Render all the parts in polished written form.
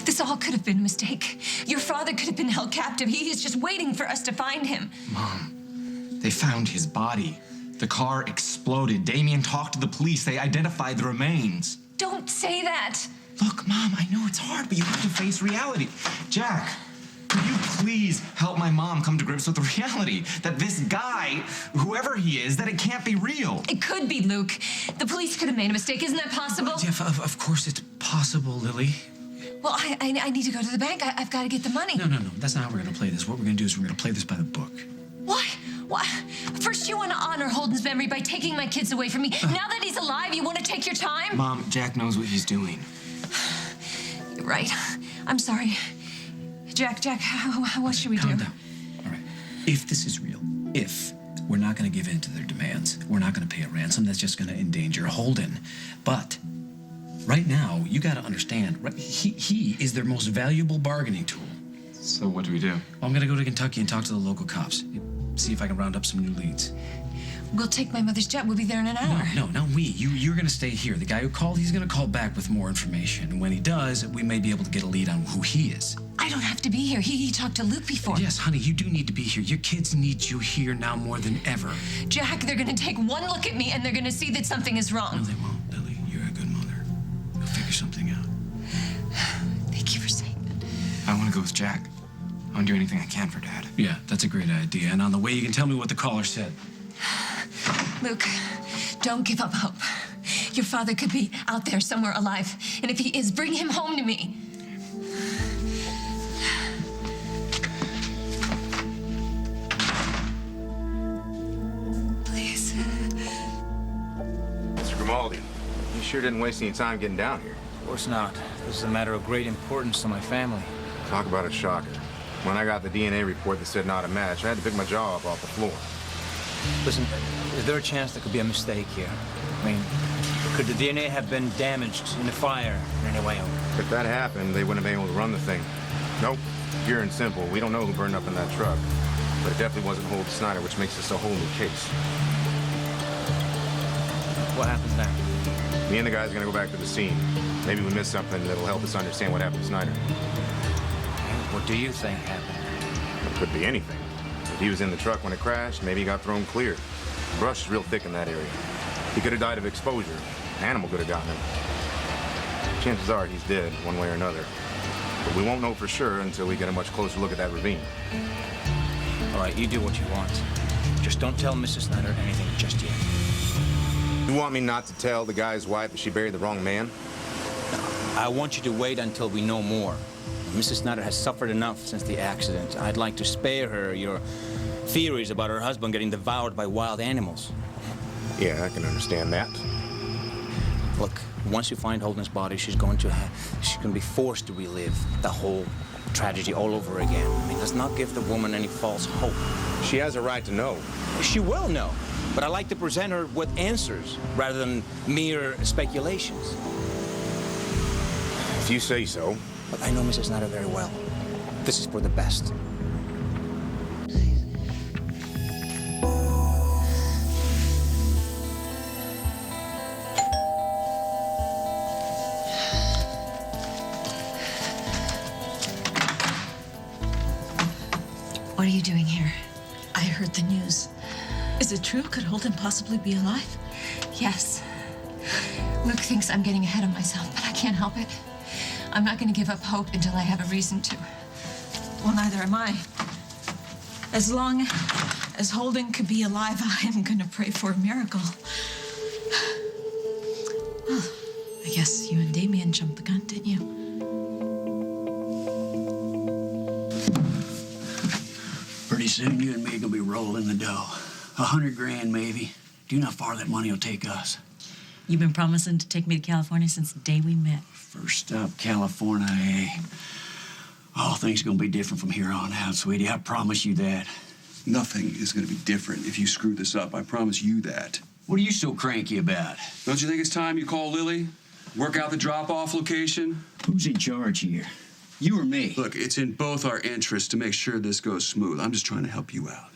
This all could have been a mistake. Your father could have been held captive. He is just waiting for us to find him. Mom, they found his body. The car exploded. Damien talked to the police. They identified the remains. Don't say that. Look, Mom, I know it's hard, but you have to face reality. Jack, could you please help my mom come to grips with the reality that this guy, whoever he is, that it can't be real? It could be, Luke. The police could have made a mistake. Isn't that possible? Jeff, of course it's possible, Lily. Well, I need to go to the bank. I've got to get the money. No. That's not how we're going to play this. What we're going to do is we're going to play this by the book. Why? Why? First, you want to honor Holden's memory by taking my kids away from me. Now that he's alive, you want to take your time? Mom, Jack knows what he's doing. You're right. I'm sorry. Jack, what should we do? Calm down. All right. If this is real, we're not going to give in to their demands. We're not going to pay a ransom. That's just going to endanger Holden. But right now, you got to understand, right? He is their most valuable bargaining tool. So what do we do? Well, I'm going to go to Kentucky and talk to the local cops. See if I can round up some new leads. We'll take my mother's jet. We'll be there in an hour. No, not we. You're going to stay here. The guy who called, he's going to call back with more information. And when he does, we may be able to get a lead on who he is. I don't have to be here. He talked to Luke before. Yes, honey, you do need to be here. Your kids need you here now more than ever. Jack, they're going to take one look at me and they're going to see that something is wrong. No, they won't, Lily. You're a good mother. You'll figure something out. Thank you for saying that. I want to go with Jack. I want to do anything I can for Dad. Yeah, that's a great idea. And on the way, you can tell me what the caller said. Luke, don't give up hope. Your father could be out there somewhere alive. And if he is, bring him home to me. Please. Mr. Grimaldi, you sure didn't waste any time getting down here. Of course not. This is a matter of great importance to my family. Talk about a shocker. When I got the DNA report that said not a match, I had to pick my jaw up off the floor. Listen, is there a chance there could be a mistake here? I mean, could the DNA have been damaged in a fire in any way? If that happened, they wouldn't have been able to run the thing. Nope. Pure and simple. We don't know who burned up in that truck. But it definitely wasn't Holden Snyder, which makes this a whole new case. What happens now? Me and the guys are gonna go back to the scene. Maybe we missed something that'll help us understand what happened to Snyder. What do you think happened? It could be anything. If he was in the truck when it crashed, maybe he got thrown clear. Brush is real thick in that area. He could have died of exposure. An animal could have gotten him. Chances are he's dead, one way or another. But we won't know for sure until we get a much closer look at that ravine. All right, you do what you want. Just don't tell Mrs. Snyder anything just yet. You want me not to tell the guy's wife that she buried the wrong man? I want you to wait until we know more. Mrs. Snyder has suffered enough since the accident. I'd like to spare her your theories about her husband getting devoured by wild animals. Yeah, I can understand that. Look, once you find Holden's body, she's going to be forced to relive the whole tragedy all over again. I mean, let's not give the woman any false hope. She has a right to know. She will know, but I like to present her with answers rather than mere speculations. If you say so. But I know Mrs. Snyder very well. This is for the best. What are you doing here? I heard the news. Is it true? Could Holden possibly be alive? Yes. Luke thinks I'm getting ahead of myself, but I can't help it. I'm not going to give up hope until I have a reason to. Well, neither am I. As long as Holden could be alive, I am going to pray for a miracle. Well, I guess you and Damien jumped the gun, didn't you? Pretty soon, you and me are gonna be rolling the dough. 100 grand, maybe. Do you know how far that money will take us? You've been promising to take me to California since the day we met. First stop, California, eh? Oh, things are gonna be different from here on out, sweetie. I promise you that. Nothing is going to be different if you screw this up. I promise you that. What are you so cranky about? Don't you think it's time you call Lily? Work out the drop-off location? Who's in charge here? You or me? Look, it's in both our interests to make sure this goes smooth. I'm just trying to help you out.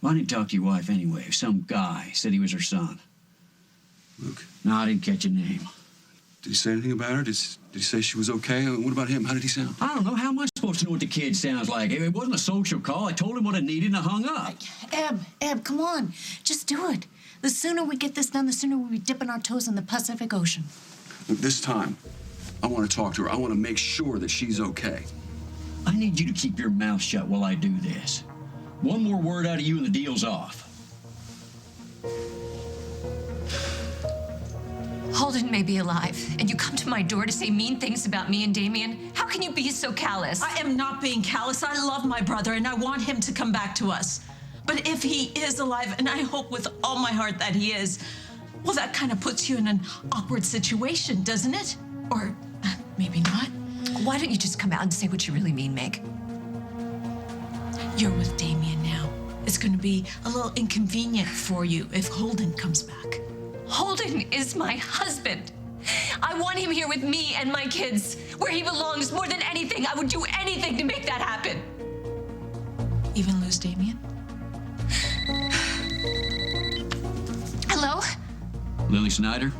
Why didn't you talk to your wife anyway? Some guy said he was her son. Luke. No, I didn't catch a name. Did he say anything about her? Did he say she was okay? What about him? How did he sound? I don't know. How am I supposed to know what the kid sounds like? It wasn't a social call. I told him what I needed and I hung up. Eb, come on. Just do it. The sooner we get this done, the sooner we'll be dipping our toes in the Pacific Ocean. Look, this time, I want to talk to her. I want to make sure that she's okay. I need you to keep your mouth shut while I do this. One more word out of you and the deal's off. Holden may be alive, and you come to my door to say mean things about me and Damien. How can you be so callous? I am not being callous. I love my brother, and I want him to come back to us. But if he is alive, and I hope with all my heart that he is, well, that kind of puts you in an awkward situation, doesn't it? Or maybe not. Why don't you just come out and say what you really mean, Meg? You're with Damien now. It's going to be a little inconvenient for you if Holden comes back. Holden is my husband. I want him here with me and my kids, where he belongs more than anything. I would do anything to make that happen. Even lose Damien? Hello? Lily Snyder?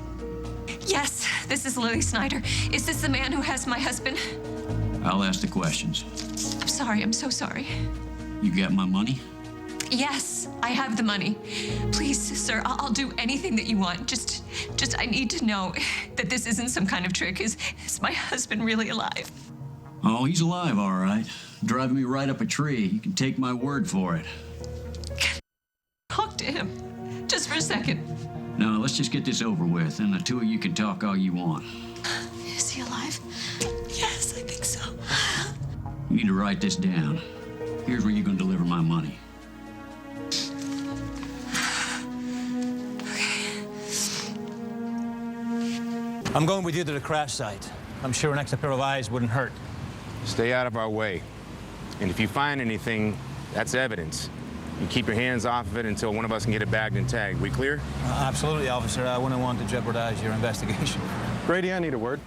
Yes, this is Lily Snyder. Is this the man who has my husband? I'll ask the questions. I'm sorry, I'm so sorry. You got my money? Yes, I have the money. Please, sir, I'll do anything that you want. Just I need to know that this isn't some kind of trick. Is my husband really alive? Oh, he's alive, all right. Driving me right up a tree. You can take my word for it. Talk to him, just for a second. No, let's just get this over with, and the two of you can talk all you want. Is he alive? Yes, I think so. You need to write this down. Here's where you're going to deliver my money. I'm going with you to the crash site. I'm sure an extra pair of eyes wouldn't hurt. Stay out of our way. And if you find anything, that's evidence. You keep your hands off of it until one of us can get it bagged and tagged. We clear? Absolutely, officer. I wouldn't want to jeopardize your investigation. Grady, I need a word.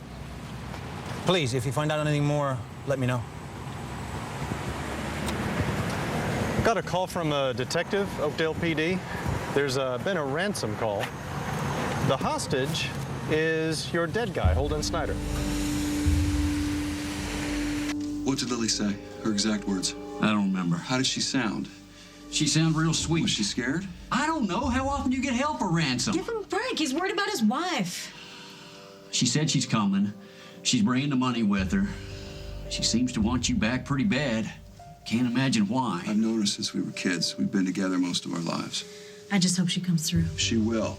Please, if you find out anything more, let me know. Got a call from a detective, Oakdale PD. There's been a ransom call. The hostage is your dead guy, Holden Snyder. What did Lily say? Her exact words? I don't remember. How did she sound? She sounded real sweet. Was she scared? I don't know. How often do you get help for ransom? Give him a break. He's worried about his wife. She said she's coming. She's bringing the money with her. She seems to want you back pretty bad. Can't imagine why. I've known her since we were kids. We've been together most of our lives. I just hope she comes through. She will.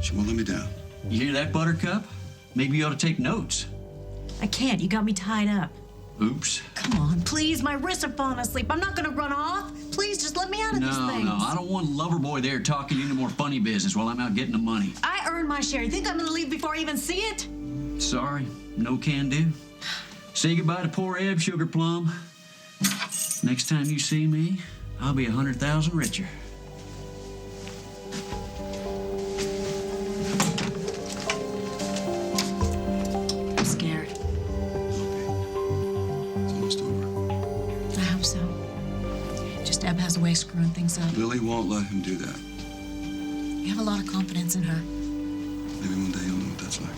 She won't let me down. You hear that, Buttercup? Maybe you ought to take notes. I can't. You got me tied up. Oops. Come on, please. My wrists are falling asleep. I'm not going to run off. Please, just let me out of these things. No, I don't want a lover boy there talking any more funny business while I'm out getting the money. I earned my share. You think I'm going to leave before I even see it? Sorry, no can do. Say goodbye to poor Eb, Sugar Plum. Next time you see me, I'll be 100,000 richer. I'm scared. It's almost over. I hope so. Just Eb has a way of screwing things up. Lily won't let him do that. You have a lot of confidence in her. Maybe one day you'll know what that's like.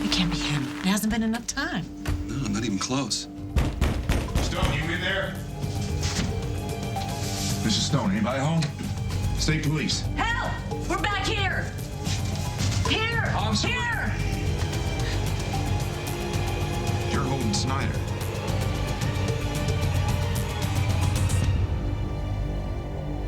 It can't be him. It hasn't been enough time. No, not even close. Stone, you in there? Mrs. Stone, anybody home? State police. Help! We're back here! Here! I'm sorry. Here! You're Holden Snyder.